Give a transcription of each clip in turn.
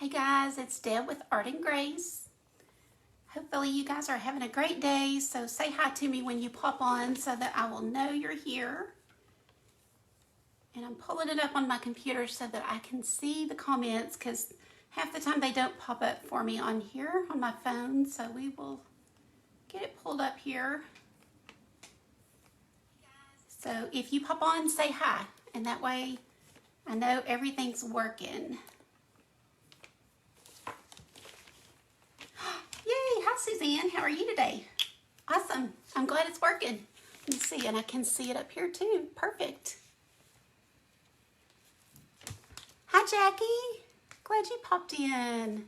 guys, it's Deb with Art and Grace. Hopefully you guys are having a great day, so say hi to me when you pop on so that I will know you're here. And I'm pulling it up on my computer so that I can see the comments, because half the time they don't pop up for me on here on my phone, so we will get it pulled up here. So if you pop on, say hi, and that way I know everything's working. Yay! Hi Suzanne, how are you today? Awesome, I'm glad it's working. Let me see, and I can see it up here too. Perfect. Hi Jackie, glad you popped in.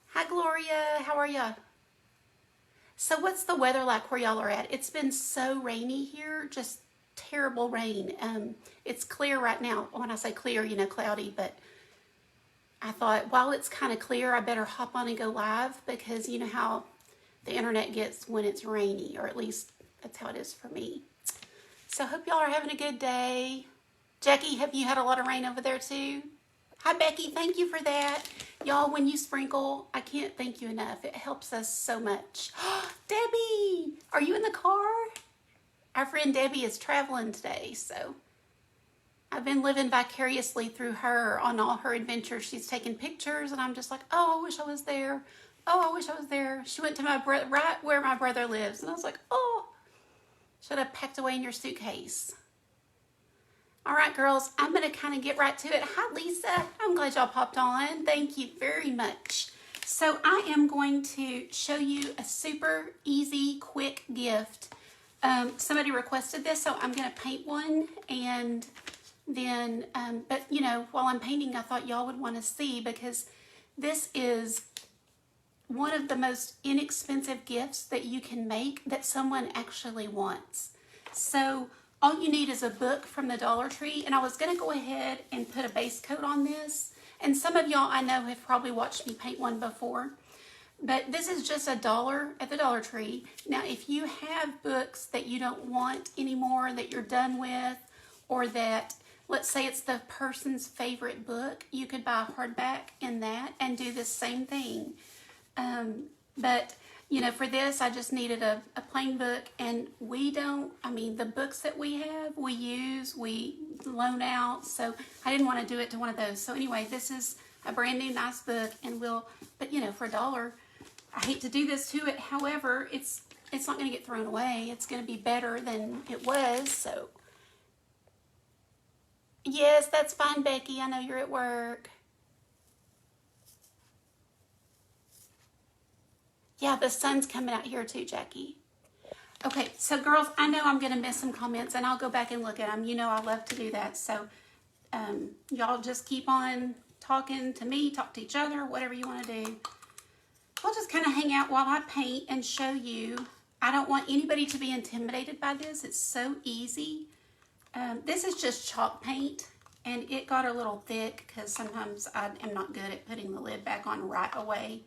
Hi Gloria, how are ya? So what's the weather like where y'all are at? It's been so rainy here, just terrible rain. It's clear right now. When I say clear, you know, cloudy, but I thought while it's kind of clear, I better hop on and go live, because you know how the internet gets when it's rainy, or at least that's how it is for me. So hope y'all are having a good day. Jackie, have you had a lot of rain over there too? Hi Becky, thank you for that. Y'all, when you sprinkle, I can't thank you enough. It helps us so much. Debbie, are you in the car? Our friend Debbie is traveling today, so I've been living vicariously through her on all her adventures. She's taking pictures, and I'm just like, oh, I wish I was there. Oh, I wish I was there. She went to right where my brother lives, and I was like, oh, should have packed away in your suitcase. All right, girls, I'm going to kind of get right to it. Hi, Lisa. I'm glad y'all popped on. Thank you very much. So I am going to show you a super easy, quick gift. Somebody requested this, so I'm going to paint one, and then, but you know, while I'm painting, I thought y'all would want to see, because this is one of the most inexpensive gifts that you can make that someone actually wants. So all you need is a book from the Dollar Tree, and I was going to go ahead and put a base coat on this, and some of y'all I know have probably watched me paint one before, but this is just $1 at the Dollar Tree. Now if you have books that you don't want anymore, that you're done with, or that, let's say it's the person's favorite book, you could buy a hardback in that and do the same thing. But you know, for this, I just needed a plain book, and the books that we have, we use, we loan out, so I didn't want to do it to one of those. So anyway, this is a brand new nice book, and but you know, for $1, I hate to do this to it. However, it's not going to get thrown away. It's going to be better than it was, so. Yes, that's fine, Becky. I know you're at work. Yeah, the sun's coming out here too, Jackie. Okay, so girls, I know I'm going to miss some comments, and I'll go back and look at them. You know I love to do that. So y'all just keep on talking to me, talk to each other, whatever you want to do. I'll just kind of hang out while I paint and show you. I don't want anybody to be intimidated by this. It's so easy. This is just chalk paint, and it got a little thick because sometimes I am not good at putting the lid back on right away.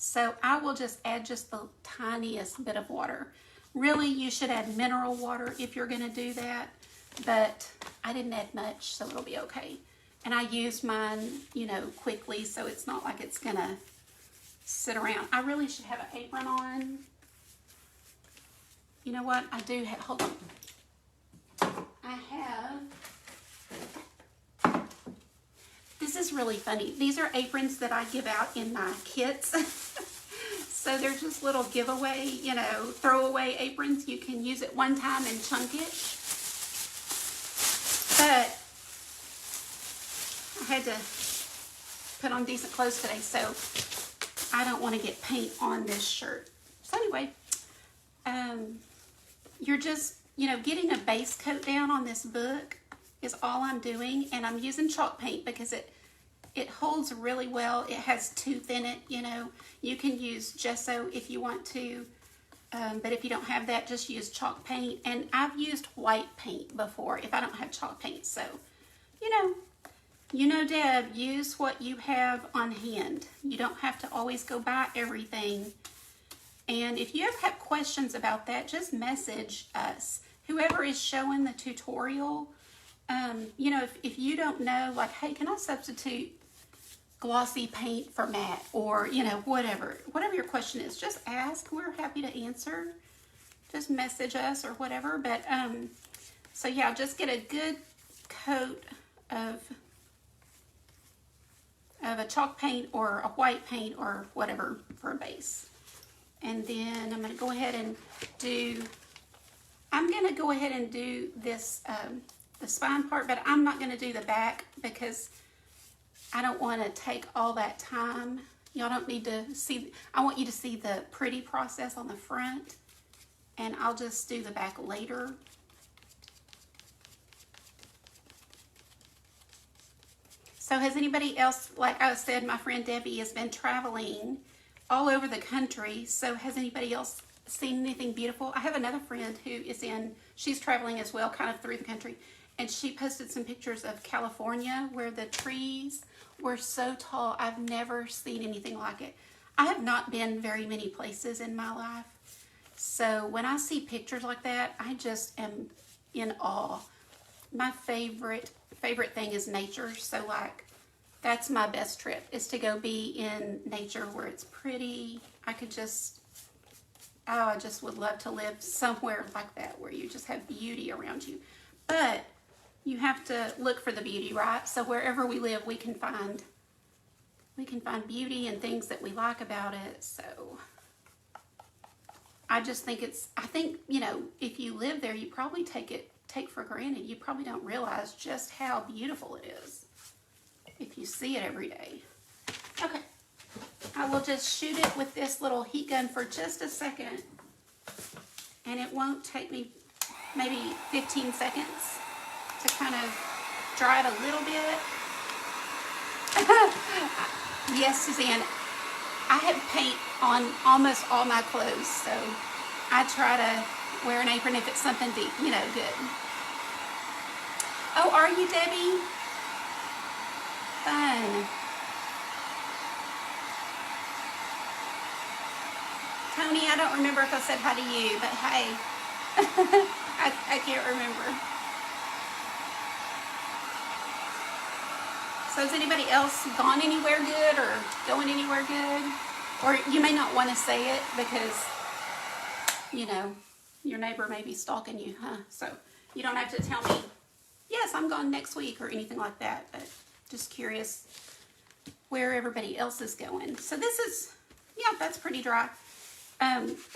So I will just add just the tiniest bit of water. Really, you should add mineral water if you're going to do that, but I didn't add much, so it'll be okay. And I used mine, you know, quickly, so it's not like it's going to sit around. I really should have an apron on. You know what? I do have, hold on. I have, this is really funny. These are aprons that I give out in my kits. So they're just little giveaway, you know, throwaway aprons. You can use it one time and chunk it. But I had to put on decent clothes today, so I don't want to get paint on this shirt. So anyway, you're just, you know, getting a base coat down on this book is all I'm doing, and I'm using chalk paint because it holds really well. It has tooth in it, you know. You can use gesso if you want to, but if you don't have that, just use chalk paint. And I've used white paint before if I don't have chalk paint. So, you know, Deb, use what you have on hand. You don't have to always go buy everything. And if you ever have questions about that, just message us. Whoever is showing the tutorial, you know, if you don't know, like, hey, can I substitute glossy paint for matte, or, you know, whatever your question is, just ask. We're happy to answer. Just message us or whatever. But, so yeah, just get a good coat of a chalk paint or a white paint or whatever for a base. And then I'm going to go ahead and do this, the spine part, but I'm not going to do the back because I don't want to take all that time. Y'all don't need to see, I want you to see the pretty process on the front, and I'll just do the back later. So has anybody else, like I said, my friend Debbie has been traveling all over the country. So has anybody else seen anything beautiful? I have another friend who is she's traveling as well, kind of through the country. And she posted some pictures of California where the trees were so tall. I've never seen anything like it. I have not been very many places in my life. So when I see pictures like that, I just am in awe. My favorite thing is nature. So like, that's my best trip, is to go be in nature where it's pretty. I just would love to live somewhere like that where you just have beauty around you. But you have to look for the beauty, right? So wherever we live, we can find beauty and things that we like about it. So I just think I think, you know, if you live there, you probably take for granted. You probably don't realize just how beautiful it is if you see it every day. Okay, I will just shoot it with this little heat gun for just a second, and it won't take me maybe 15 seconds to kind of dry it a little bit. Yes, Suzanne, I have paint on almost all my clothes, so I try to wear an apron if it's something deep, you know, good. Oh, are you, Debbie? Fun. Tony, I don't remember if I said hi to you, but hey, I can't remember. So has anybody else gone anywhere good or going anywhere good? Or you may not want to say it because, you know, your neighbor may be stalking you, huh? So you don't have to tell me, yes, I'm gone next week or anything like that, but just curious where everybody else is going. So this is, yeah, that's pretty dry.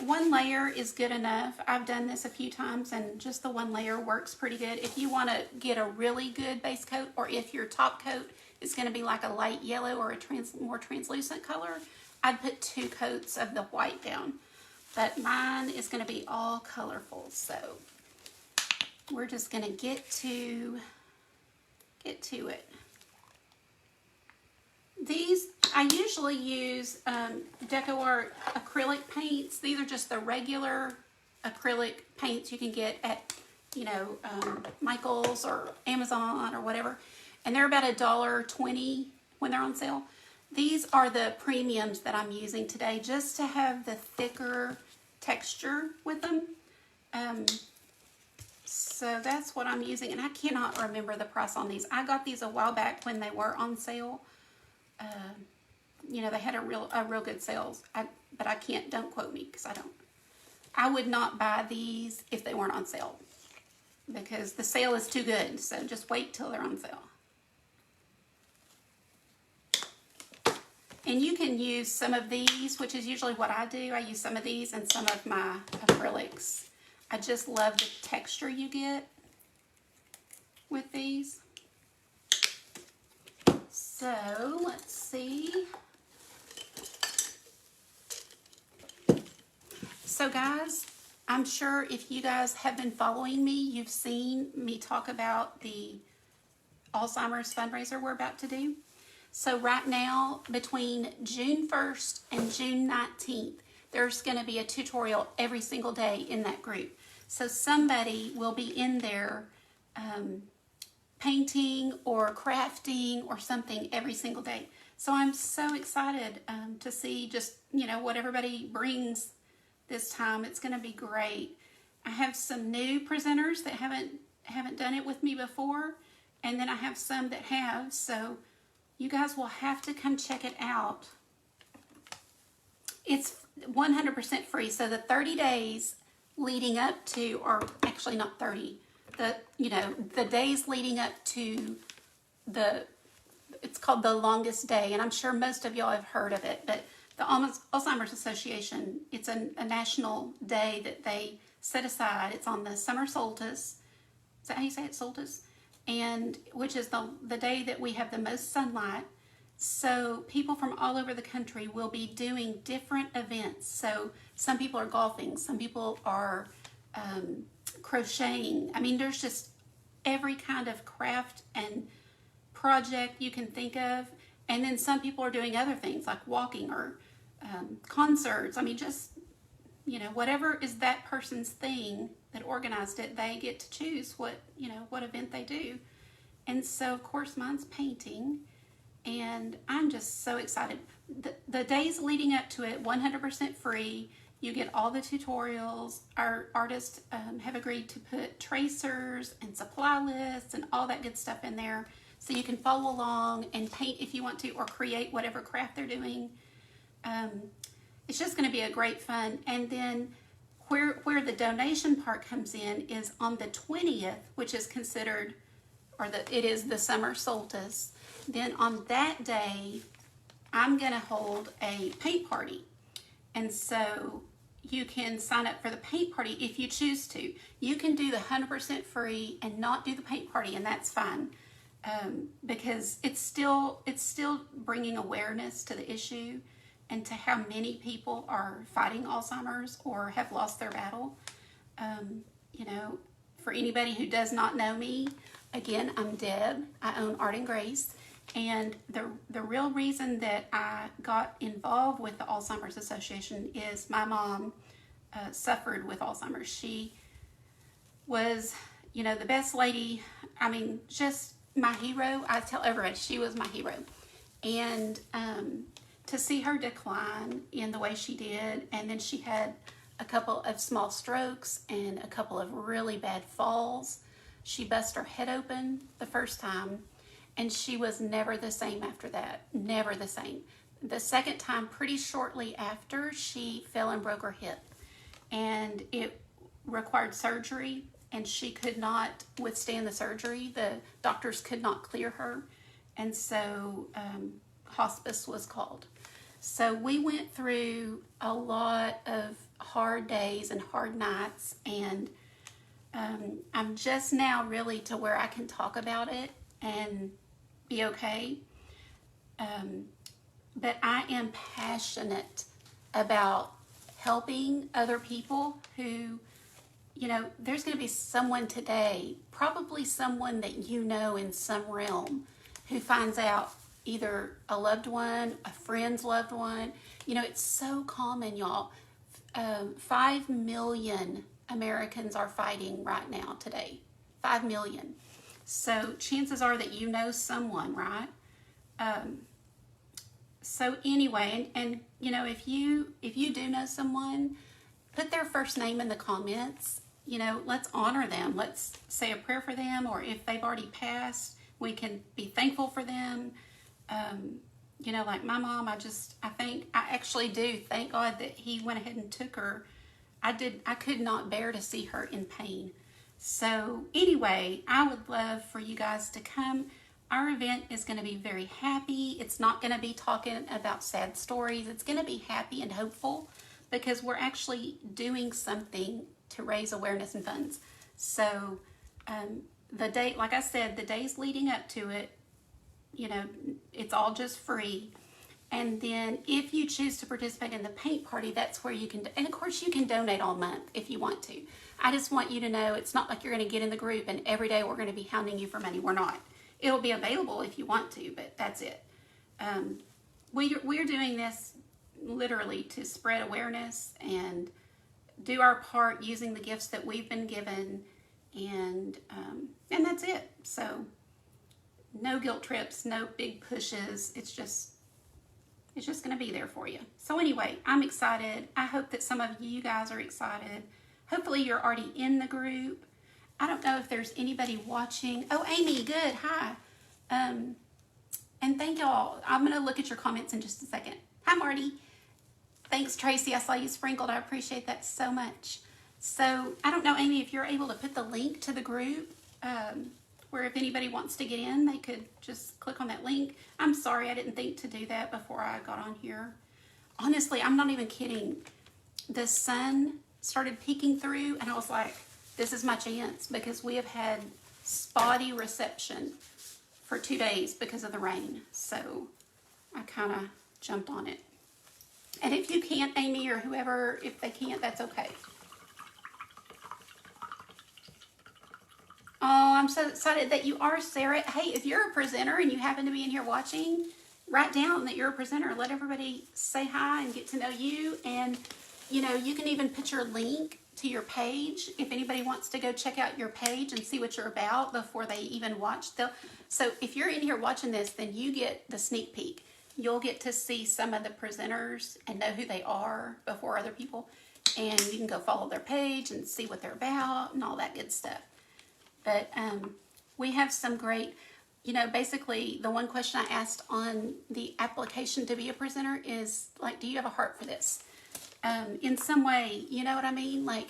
One layer is good enough. I've done this a few times and just the one layer works pretty good. If you want to get a really good base coat, or if your top coat is going to be like a light yellow or a more translucent color, I'd put 2 coats of the white down. But mine is going to be all colorful, so we're just going to get to it. These, I usually use DecoArt acrylic paints. These are just the regular acrylic paints you can get at, you know, Michael's or Amazon or whatever. And they're about $1.20 when they're on sale. These are the premiums that I'm using today just to have the thicker texture with them. So that's what I'm using. And I cannot remember the price on these. I got these a while back when they were on sale. You know, they had a real good sales, but I can't, don't quote me because I would not buy these if they weren't on sale because the sale is too good. So just wait till they're on sale. And you can use some of these, which is usually what I do. I use some of these and some of my acrylics. I just love the texture you get with these. So let's see. So guys, I'm sure if you guys have been following me, you've seen me talk about the Alzheimer's fundraiser we're about to do. So right now, between June 1st and June 19th, there's going to be a tutorial every single day in that group. So somebody will be in there painting or crafting or something every single day. So I'm so excited to see just, you know, what everybody brings this time. It's going to be great. I have some new presenters that haven't done it with me before, and then I have some that have. So You guys will have to come check it out. It's 100% free. So the 30 days leading up to, or actually not 30, the days leading up to it's called the longest day, and I'm sure most of y'all have heard of it, but the Alzheimer's Association, it's a national day that they set aside. It's on the summer solstice. Is that how you say it, solstice? And which is the day that we have the most sunlight. So people from all over the country will be doing different events. So some people are golfing, some people are crocheting. I mean, there's just every kind of craft and project you can think of. And then some people are doing other things like walking or concerts. I mean, just, whatever is that person's thing that organized it, they get to choose what event they do. And so, of course, mine's painting. And I'm just so excited. The days leading up to it, 100% free. You get all the tutorials. Our artists have agreed to put tracers and supply lists and all that good stuff in there. So you can follow along and paint if you want to, or create whatever craft they're doing. It's just going to be a great fun. And then where the donation part comes in is on the 20th, which is considered, it is the summer solstice. Then on that day, I'm going to hold a paint party. And so you can sign up for the paint party if you choose to. You can do the 100% free and not do the paint party, and that's fine. Because it's still bringing awareness to the issue and to how many people are fighting Alzheimer's or have lost their battle. For anybody who does not know me, again, I'm Deb. I own Art and Grace. And the real reason that I got involved with the Alzheimer's Association is my mom suffered with Alzheimer's. She was, the best lady. I mean, just my hero. I tell everybody she was my hero. And to see her decline in the way she did, and then she had a couple of small strokes and a couple of really bad falls. She busted her head open the first time, and she was never the same after that. Never the same. The second time, pretty shortly after, she fell and broke her hip. And it required surgery, and she could not withstand the surgery. The doctors could not clear her. And so hospice was called. So we went through a lot of hard days and hard nights. And I'm just now really to where I can talk about it and be okay. But I am passionate about helping other people who, there's going to be someone today, probably someone that in some realm, who finds out either a loved one, a friend's loved one. It's so common, y'all. 5 million Americans are fighting right now today. 5 million. So chances are that someone, right? So anyway, and if you do know someone, put their first name in the comments. Let's honor them. Let's say a prayer for them, or if they've already passed, we can be thankful for them. Like my mom, I actually do thank God that he went ahead and took her. I could not bear to see her in pain. So anyway, I would love for you guys to come. Our event is going to be very happy. It's not going to be talking about sad stories. It's going to be happy and hopeful because we're actually doing something to raise awareness and funds. So the day, like I said, the days leading up to it, it's all just free. And then if you choose to participate in the paint party, that's where you can, and of course you can donate all month if you want to. I just want you to know it's not like you're going to get in the group and every day we're going to be hounding you for money. We're not. It'll be available if you want to, but that's it. We're doing this literally to spread awareness and do our part using the gifts that we've been given, and that's it. So no guilt trips, no big pushes. It's just going to be there for you. So anyway, I'm excited. I hope that some of you guys are excited. Hopefully you're already in the group. I don't know if there's anybody watching. Oh, Amy, good. Hi. And thank y'all. I'm going to look at your comments in just a second. Hi, Marty. Thanks, Tracy. I saw you sprinkled. I appreciate that so much. So I don't know, Amy, if you're able to put the link to the group where if anybody wants to get in, they could just click on that link. I'm sorry, I didn't think to do that before I got on here. Honestly, I'm not even kidding. The sun started peeking through and I was like, this is my chance, because we have had spotty reception for 2 days because of the rain. So I kind of jumped on it. And if you can't, Amy, or whoever, if they can't, that's okay. Oh, I'm so excited that you are, Sarah. Hey, if you're a presenter and you happen to be in here watching, write down that you're a presenter. Let everybody say hi and get to know you. And, you know, you can even put your link to your page if anybody wants to go check out your page and see what you're about before they even watch. So if you're in here watching this, then you get the sneak peek. You'll get to see some of the presenters and know who they are before other people. And you can go follow their page and see what they're about and all that good stuff. But we have some great, you know, basically the one question I asked on the application to be a presenter is, like, do you have a heart for this? In some way, you know what I mean? Like,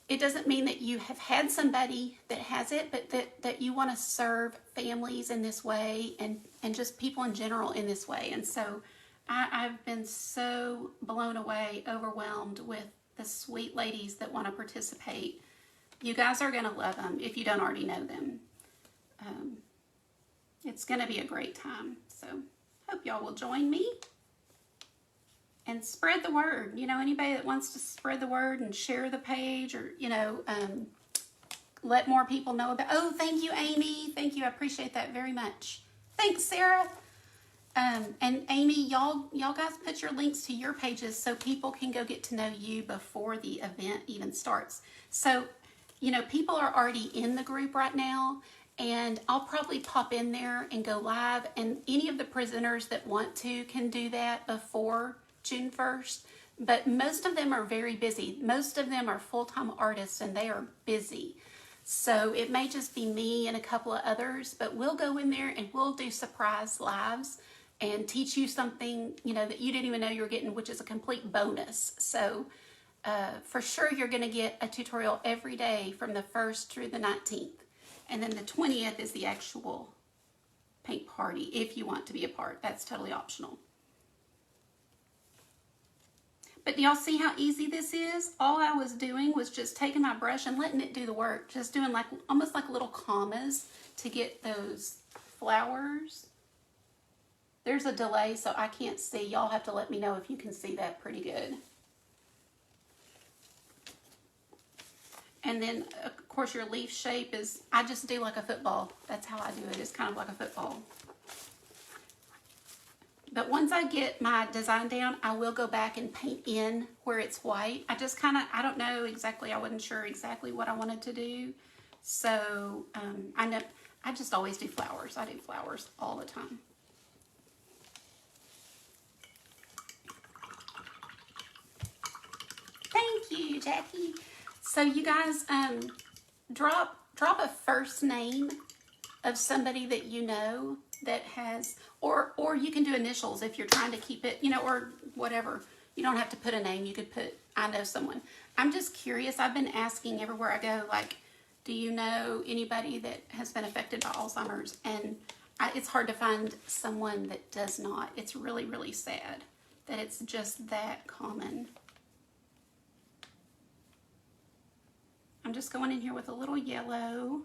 it doesn't mean that you have had somebody that has it, but that you want to serve families in this way and just people in general in this way. And so I've been so blown away, overwhelmed with the sweet ladies that want to participate. You guys are going to love them if you don't already know them. It's going to be a great time. So hope y'all will join me and spread the word. You know, anybody that wants to spread the word and share the page, or, you know, let more people know about. Oh, thank you, Amy. Thank you. I appreciate that very much. Thanks, Sarah. And Amy, y'all guys put your links to your pages so people can go get to know you before the event even starts. So, you know, people are already in the group right now, and I'll probably pop in there and go live, and any of the presenters that want to can do that before June 1st, but most of them are very busy. Most of them are full-time artists and they are busy. So it may just be me and a couple of others, but we'll go in there and we'll do surprise lives and teach you something, you know, that you didn't even know you were getting, which is a complete bonus. So for sure you're going to get a tutorial every day from the 1st through the 19th. And then the 20th is the actual paint party if you want to be a part. That's totally optional. But do y'all see how easy this is? All I was doing was just taking my brush and letting it do the work. Just doing like almost like little commas to get those flowers. There's a delay, so I can't see. Y'all have to let me know if you can see that pretty good. And then, of course, your leaf shape is, I just do like a football. That's how I do it. It's kind of like a football. But once I get my design down, I will go back and paint in where it's white. I just kind of, I don't know exactly, I wasn't sure exactly what I wanted to do. So I know, I just always do flowers. I do flowers all the time. Thank you, Jackie. So you guys, drop a first name of somebody that you know that has, or you can do initials if you're trying to keep it, you know, or whatever. You don't have to put a name. You could put, I know someone. I'm just curious. I've been asking everywhere I go, like, do you know anybody that has been affected by Alzheimer's? And it's hard to find someone that does not. It's really, really sad that it's just that common. I'm just going in here with a little yellow,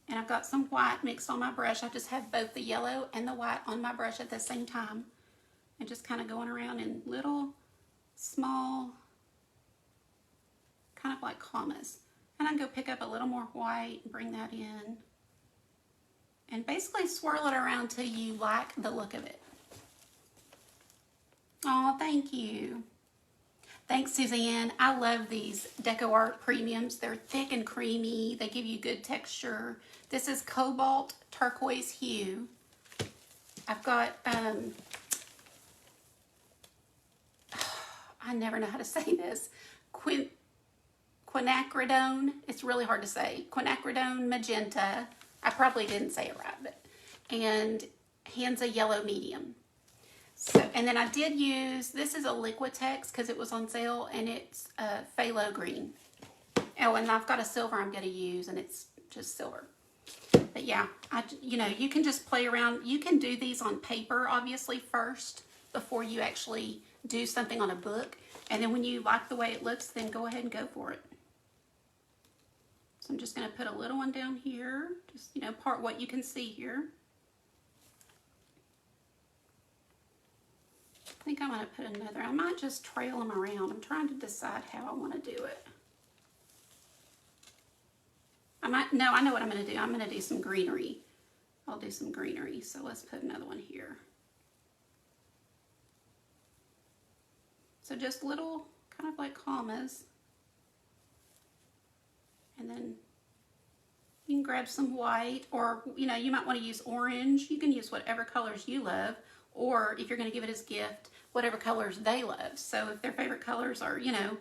and I've got some white mixed on my brush. I just have both the yellow and the white on my brush at the same time, and just kind of going around in little, small, kind of like commas. And I can go pick up a little more white and bring that in, and basically swirl it around till you like the look of it. Oh, thank you. Thanks, Suzanne. I love these Deco Art Premiums. They're thick and creamy. They give you good texture. This is Cobalt Turquoise Hue. I've got, I never know how to say this, quinacridone. It's really hard to say. Quinacridone Magenta. I probably didn't say it right, but, and Hansa Yellow Medium. So, and then I did use, this is a Liquitex because it was on sale, and it's phthalo green. Oh, and I've got a silver I'm going to use, and it's just silver. But yeah, you know, you can just play around. You can do these on paper, obviously, first, before you actually do something on a book. And then when you like the way it looks, then go ahead and go for it. So I'm just going to put a little one down here, just, you know, part what you can see here. I think I'm going to put another. I might just trail them around. I'm trying to decide how I want to do it. No, I know what I'm going to do. I'm going to do some greenery. I'll do some greenery. So let's put another one here. So just little, kind of like commas. And then you can grab some white, or, you know, you might want to use orange. You can use whatever colors you love, or if you're going to give it as a gift, whatever colors they love. So if their favorite colors are, you know,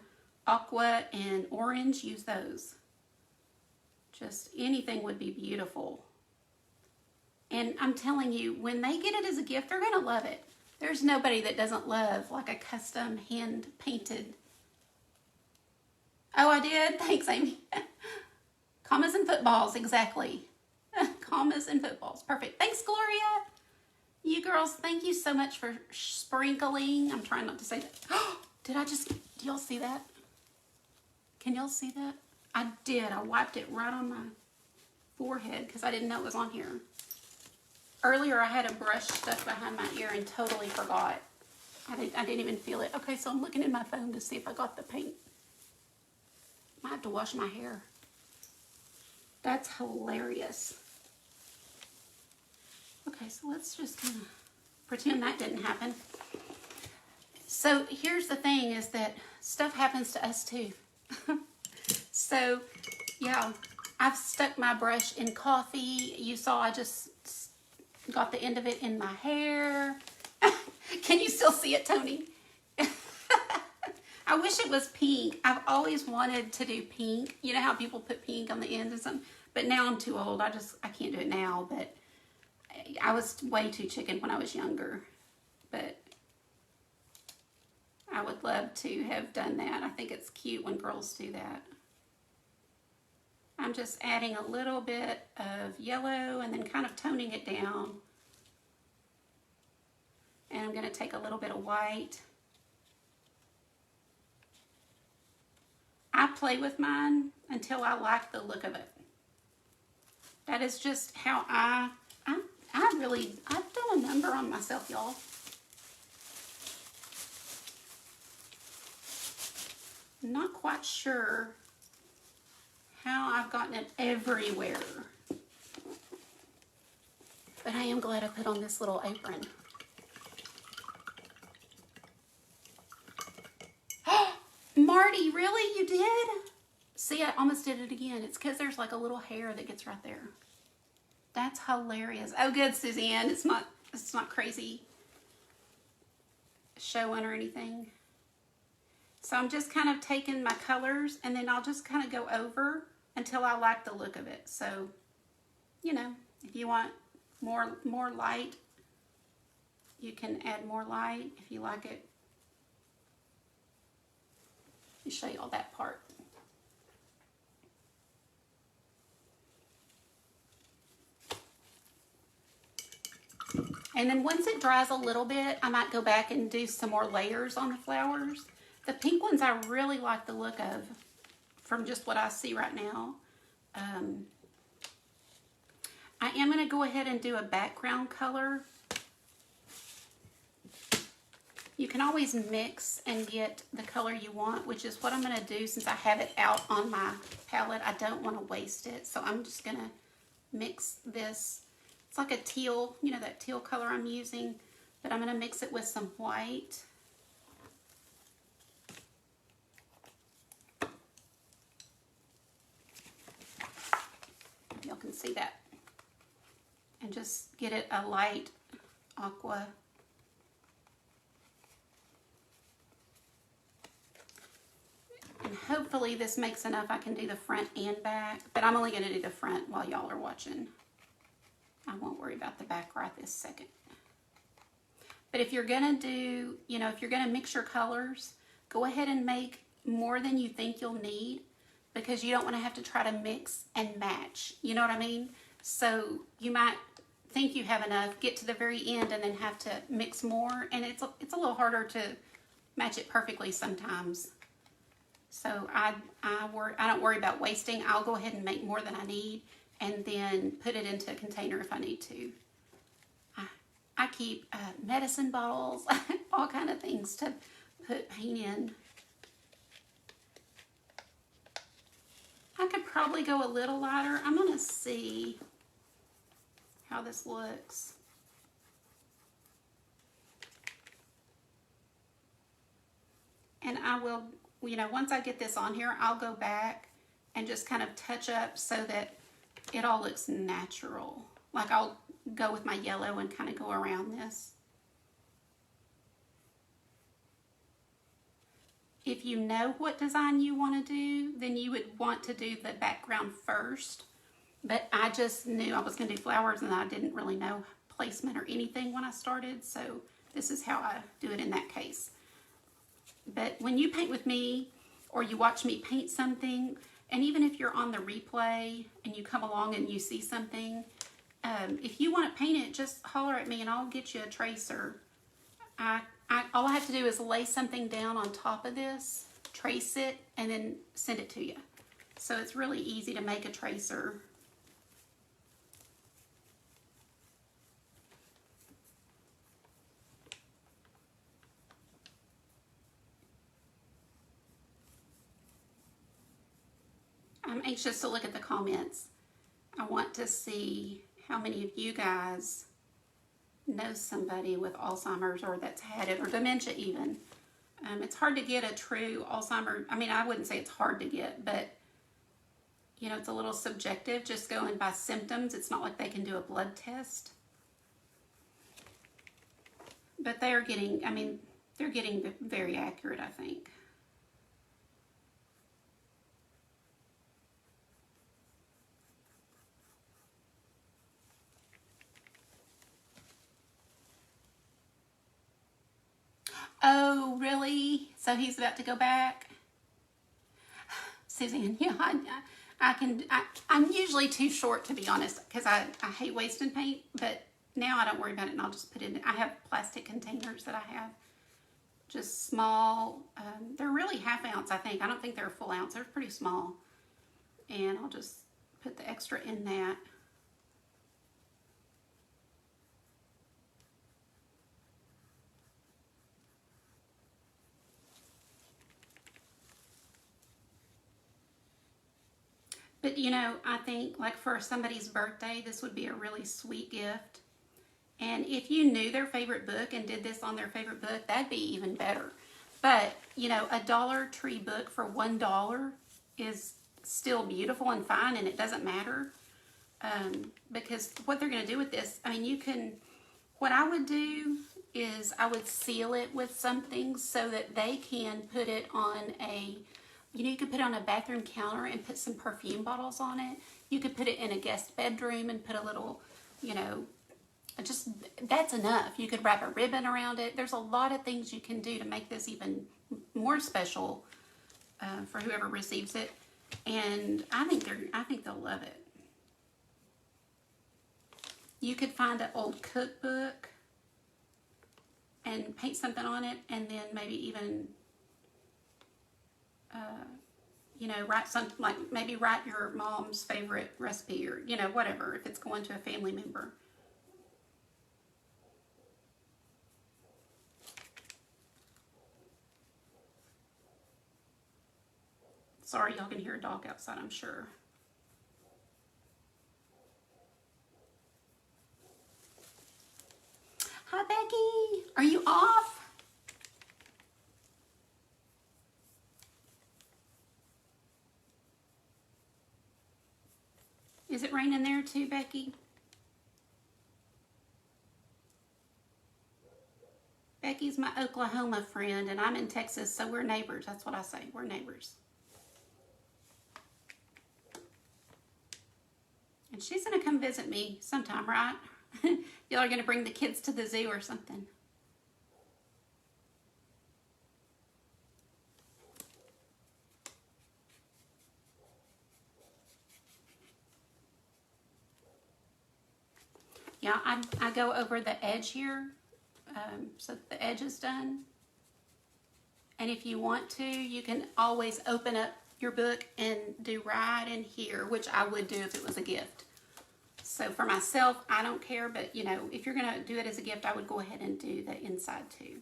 aqua and orange, use those. Just anything would be beautiful. And I'm telling you, when they get it as a gift, they're going to love it. There's nobody that doesn't love like a custom hand painted. Oh, I did? Thanks, Amy. Commas and footballs, exactly. Commas and footballs. Perfect. Thanks, Gloria. You girls, thank you so much for sprinkling. I'm trying not to say that. Do y'all see that? Can y'all see that? I did. I wiped it right on my forehead because I didn't know it was on here. Earlier, I had a brush stuck behind my ear and totally forgot. I didn't even feel it. Okay, so I'm looking at my phone to see if I got the paint. Might have to wash my hair. That's hilarious. Okay, so let's just kind of pretend that didn't happen. So here's the thing, is that stuff happens to us too. So, yeah, I've stuck my brush in coffee. You saw I just got the end of it in my hair. Can you still see it, Tony? I wish it was pink. I've always wanted to do pink. You know how people put pink on the end of something? But now I'm too old. I can't do it now. But I was way too chicken when I was younger. But I would love to have done that. I think it's cute when girls do that. I'm just adding a little bit of yellow and then kind of toning it down. And I'm going to take a little bit of white. I play with mine until I like the look of it. That is just how I've done a number on myself, y'all. I'm not quite sure how I've gotten it everywhere. But I am glad I put on this little apron. Marty, really? You did? See, I almost did it again. It's because there's like a little hair that gets right there. That's hilarious. Oh, good, Suzanne. It's not crazy showing or anything. So I'm just kind of taking my colors, and then I'll just kind of go over until I like the look of it. So, you know, if you want more light, you can add more light if you like it. Let me show you all that part. And then once it dries a little bit, I might go back and do some more layers on the flowers. The pink ones I really like the look of from just what I see right now. I am going to go ahead and do a background color. You can always mix and get the color you want, which is what I'm going to do since I have it out on my palette. I don't want to waste it, so I'm just going to mix this. It's like a teal, you know, that teal color I'm using, but I'm going to mix it with some white. Y'all can see that. And just get it a light aqua. And hopefully this makes enough I can do the front and back, but I'm only going to do the front while y'all are watching. I won't worry about the back right this second. But if you're going to do, if you're going to mix your colors, go ahead and make more than you think you'll need, because you don't want to have to try to mix and match. You know what I mean? So you might think you have enough, get to the very end, and then have to mix more. And it's a little harder to match it perfectly sometimes. So I don't worry about wasting. I'll go ahead and make more than I need and then put it into a container if I need to. I keep medicine bottles, all kind of things to put paint in. I could probably go a little lighter. I'm going to see how this looks. And I will, once I get this on here, I'll go back and just kind of touch up so that it all looks natural. Like I'll go with my yellow and kind of go around this. If you know what design you want to do, then you would want to do the background first. But I just knew I was going to do flowers and I didn't really know placement or anything when I started. So this is how I do it in that case. But when you paint with me or you watch me paint something, and even if you're on the replay and you come along and you see something, if you want to paint it, just holler at me and I'll get you a tracer. All I have to do is lay something down on top of this, trace it, and then send it to you. So it's really easy to make a tracer. I'm anxious to look at the comments. I want to see how many of you guys know somebody with Alzheimer's or that's had it, or dementia even. It's hard to get a true Alzheimer. I mean, I wouldn't say it's hard to get, but it's a little subjective just going by symptoms. It's not like they can do a blood test. But they're getting very accurate, I think. Oh, really? So he's about to go back? Suzanne, yeah, I'm usually too short, to be honest, because I hate wasting paint, but now I don't worry about it, and I'll just put it in. I have plastic containers that I have, just small. They're really ½ ounce, I think. I don't think they're a full ounce. They're pretty small. And I'll just put the extra in that. But I think like for somebody's birthday, this would be a really sweet gift. And if you knew their favorite book and did this on their favorite book, that'd be even better. But, a Dollar Tree book for $1 is still beautiful and fine, and it doesn't matter. Because what they're going to do with this, what I would do is I would seal it with something so that they can put it on you could put it on a bathroom counter and put some perfume bottles on it. You could put it in a guest bedroom and put a little, that's enough. You could wrap a ribbon around it. There's a lot of things you can do to make this even more special for whoever receives it. And I think they'll love it. You could find an old cookbook and paint something on it, and then maybe even write something like maybe write your mom's favorite recipe, or whatever, if it's going to a family member. Sorry, y'all can hear a dog outside, I'm sure. Hi, Becky. Are you off? Is it raining there too, Becky? Becky's my Oklahoma friend, and I'm in Texas, so we're neighbors. That's what I say. We're neighbors. And She's going to come visit me sometime, right? Y'all are going to bring the kids to the zoo or something. Yeah, I go over the edge here, so that the edge is done. And if you want to, you can always open up your book and do right in here, which I would do if it was a gift. So for myself, I don't care, but you know, if you're going to do it as a gift, I would go ahead and do the inside too.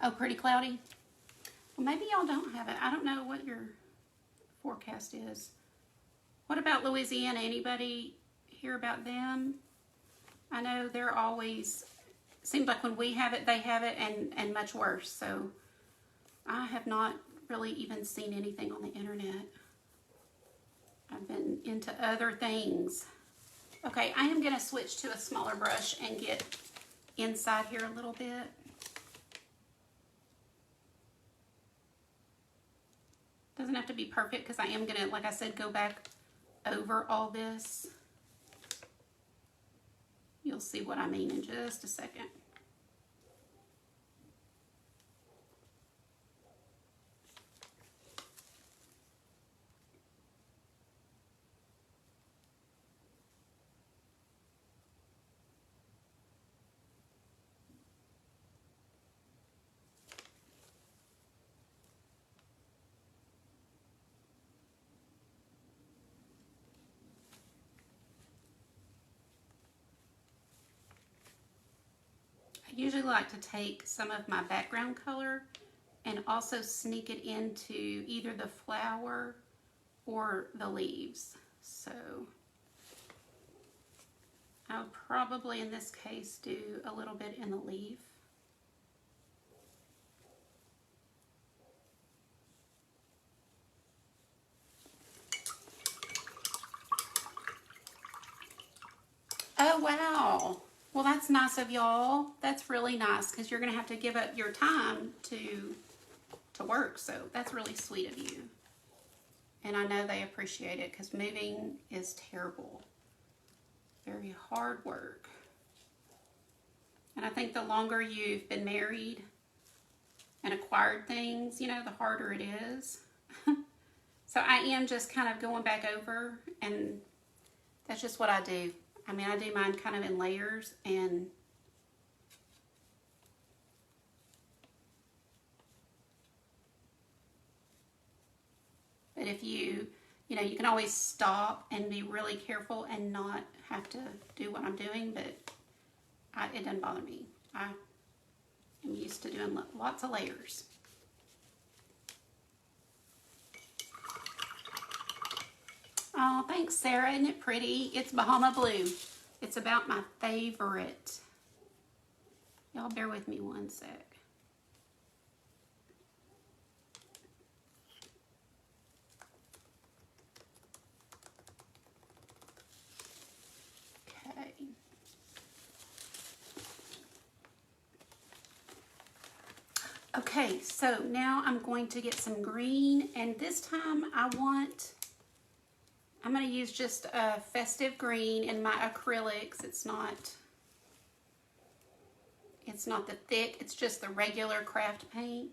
Oh, pretty cloudy? Well, maybe y'all don't have it. I don't know what your forecast is. What about Louisiana? Anybody hear about them? I know they're always, seems like when we have it, they have it, and much worse. So I have not really even seen anything on the internet. I've been into other things. Okay, I am going to switch to a smaller brush and get inside here a little bit. Doesn't have to be perfect because I am going to, like I said, go back over all this. You'll see what I mean in just a second. I usually like to take some of my background color and also sneak it into either the flower or the leaves. So I'll probably in this case do a little bit in the leaf. Oh wow. Well, that's nice of y'all. That's really nice because you're going to have to give up your time to work. So that's really sweet of you. And I know they appreciate it because moving is terrible. Very hard work. And I think the longer you've been married and acquired things, you know, the harder it is. So I am just kind of going back over, and that's just what I do. I mean, I do mine kind of in layers, and but if you know, you can always stop and be really careful and not have to do what I'm doing, but it doesn't bother me. I am used to doing lots of layers. Oh, thanks, Sarah. Isn't it pretty? It's Bahama Blue. It's about my favorite. Y'all bear with me one sec. Okay. Okay, so now I'm going to get some green, and this time I'm going to use just a festive green in my acrylics. It's not the thick, it's just the regular craft paint.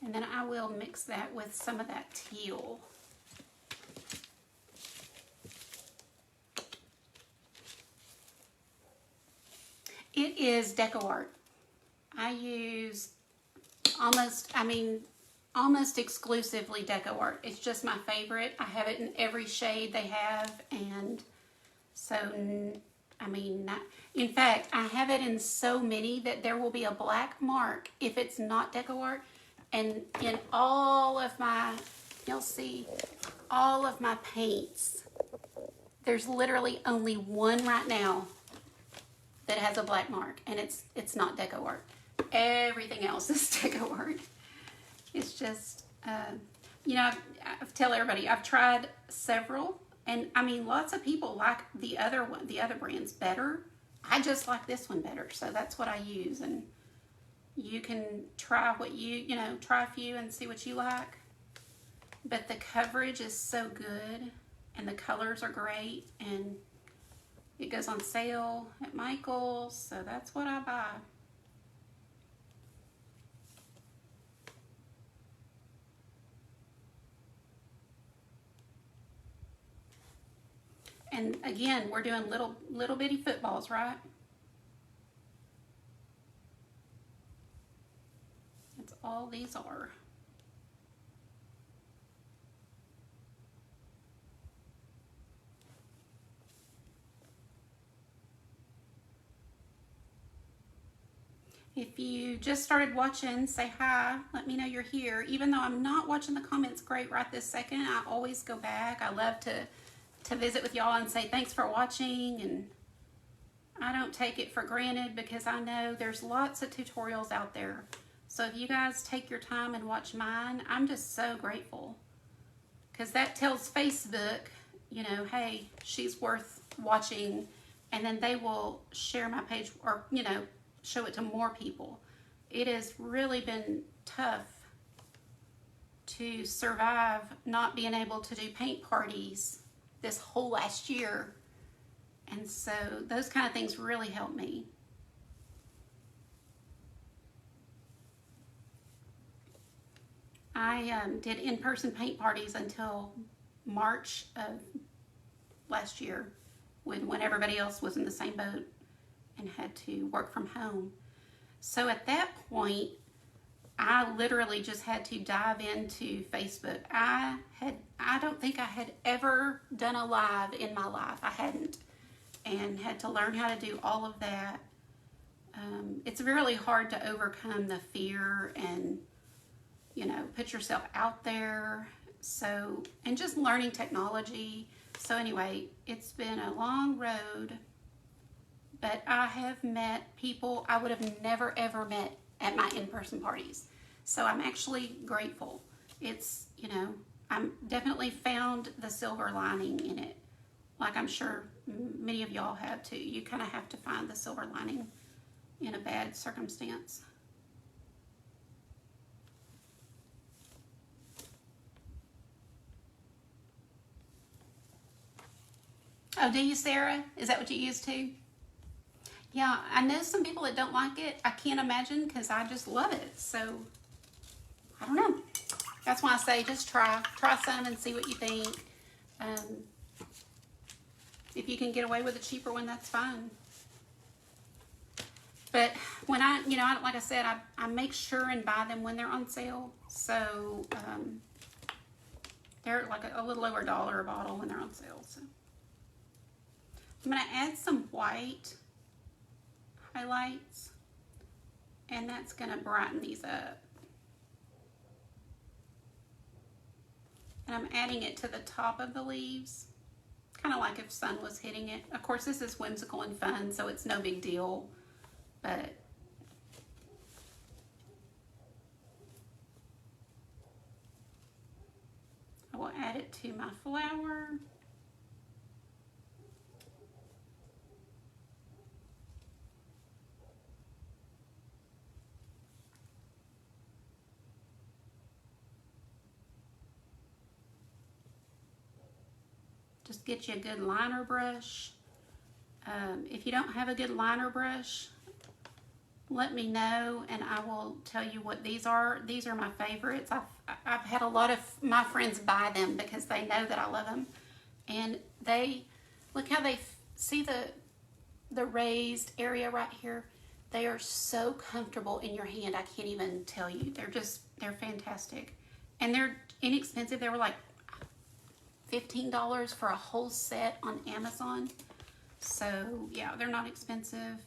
And then I will mix that with some of that teal. It is Deco Art. I use almost exclusively Deco Art. It's just my favorite. I have it in every shade they have, and so, I mean, in fact, I have it in so many that there will be a black mark if it's not Deco Art. And in all of my you'll see all of my paints. There's literally only one right now that has a black mark, and it's not deco art. Everything else is deco art. It's just, you know, I tell everybody I've tried several, and I mean, lots of people like the other brands better. I just like this one better, so that's what I use. And you can try what try a few and see what you like. But the coverage is so good, and the colors are great, and it goes on sale at Michael's, so that's what I buy. And again, we're doing little bitty footballs, right? That's all these are. If you just started watching, say hi. Let me know you're here. Even though I'm not watching the comments great right this second, I always go back. I love to visit with y'all and say thanks for watching, and I don't take it for granted because I know there's lots of tutorials out there. So if you guys take your time and watch mine, I'm just so grateful, because that tells Facebook, you know, hey, she's worth watching, and then they will share my page, or, you know, show it to more people. It has really been tough to survive not being able to do paint parties this whole last year, and so those kind of things really help me. I did in-person paint parties until March of last year, when everybody else was in the same boat and had to work from home. So at that point, I literally just had to dive into Facebook. I don't think I had ever done a live in my life. I hadn't, and had to learn how to do all of that. It's really hard to overcome the fear and, you know, put yourself out there. So, and just learning technology. So anyway, it's been a long road, but I have met people I would have never ever met at my in-person parties. So I'm actually grateful. It's, you know, I'm definitely found the silver lining in it. Like I'm sure many of y'all have too. You kind of have to find the silver lining in a bad circumstance. Oh, do you, Sarah? Is that what you use too? Yeah, I know some people that don't like it. I can't imagine, because I just love it. So, I don't know. That's why I say just try some and see what you think. If you can get away with a cheaper one, that's fine. But when like I said, I make sure and buy them when they're on sale. So, they're like a little over $1 a bottle when they're on sale. So, I'm going to add some white highlights, and that's going to brighten these up. And I'm adding it to the top of the leaves, kind of like if sun was hitting it. Of course, this is whimsical and fun, so it's no big deal, but I will add it to my flower. Just get you a good liner brush. If you don't have a good liner brush, let me know and I will tell you what these are. These are my favorites. I've had a lot of my friends buy them because they know that I love them. And look how they see the raised area right here. They are so comfortable in your hand. I can't even tell you. They're fantastic. And they're inexpensive. They were like $15 for a whole set on Amazon. So yeah, they're not expensive.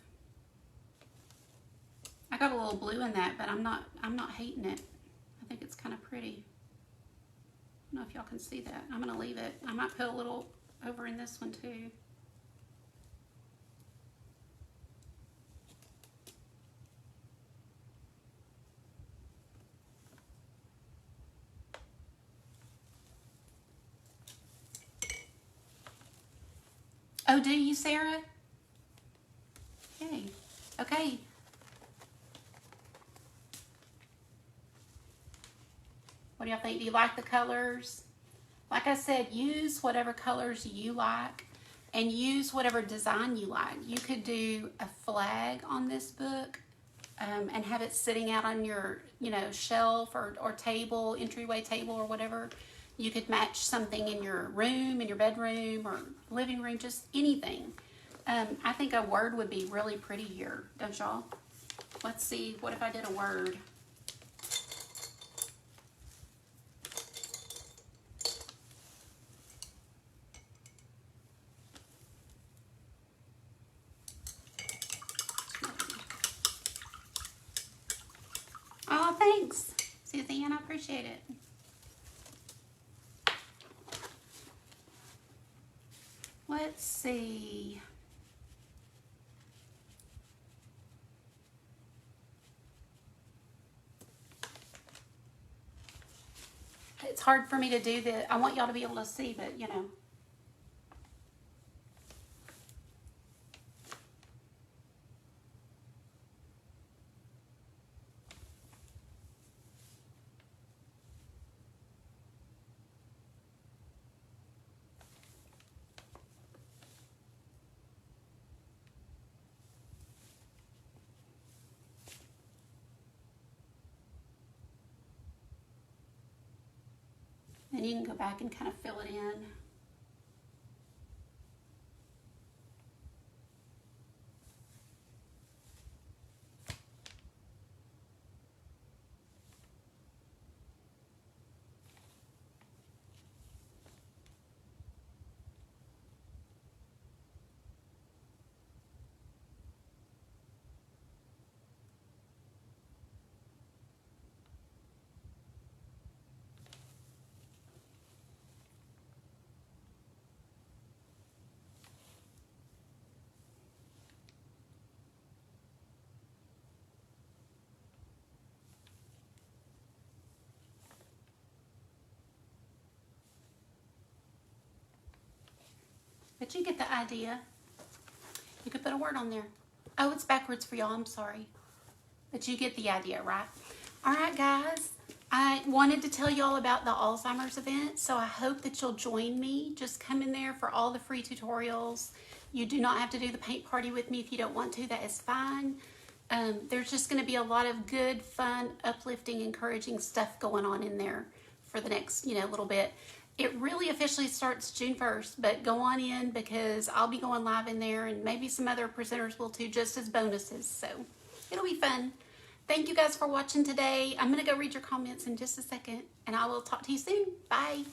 I got a little blue in that, but I'm not hating it. I think it's kind of pretty. don't know if y'all can see that. I'm going to leave it. I might put a little over in this one too. Oh, do you, Sarah? Okay. Okay. What do y'all think? Do you like the colors? Like I said, use whatever colors you like and use whatever design you like. You could do a flag on this book and have it sitting out on your, shelf or table, entryway table or whatever. You could match something in your room, in your bedroom or living room, just anything. I think a word would be really pretty here, don't y'all? Let's see, what if I did a word? Oh, thanks, Suzanne. I appreciate it. Let's see. It's hard for me to do that. I want y'all to be able to see, but and you can go back and kind of fill it in. But you get the idea. You could put a word on there. Oh, it's backwards for y'all. I'm sorry. But you get the idea, right? All right, guys. I wanted to tell y'all about the Alzheimer's event, so I hope that you'll join me. Just come in there for all the free tutorials. You do not have to do the paint party with me if you don't want to. That is fine. There's just going to be a lot of good, fun, uplifting, encouraging stuff going on in there for the next, little bit. It really officially starts June 1st, but go on in because I'll be going live in there and maybe some other presenters will too, just as bonuses. So it'll be fun. Thank you guys for watching today. I'm going to go read your comments in just a second and I will talk to you soon. Bye.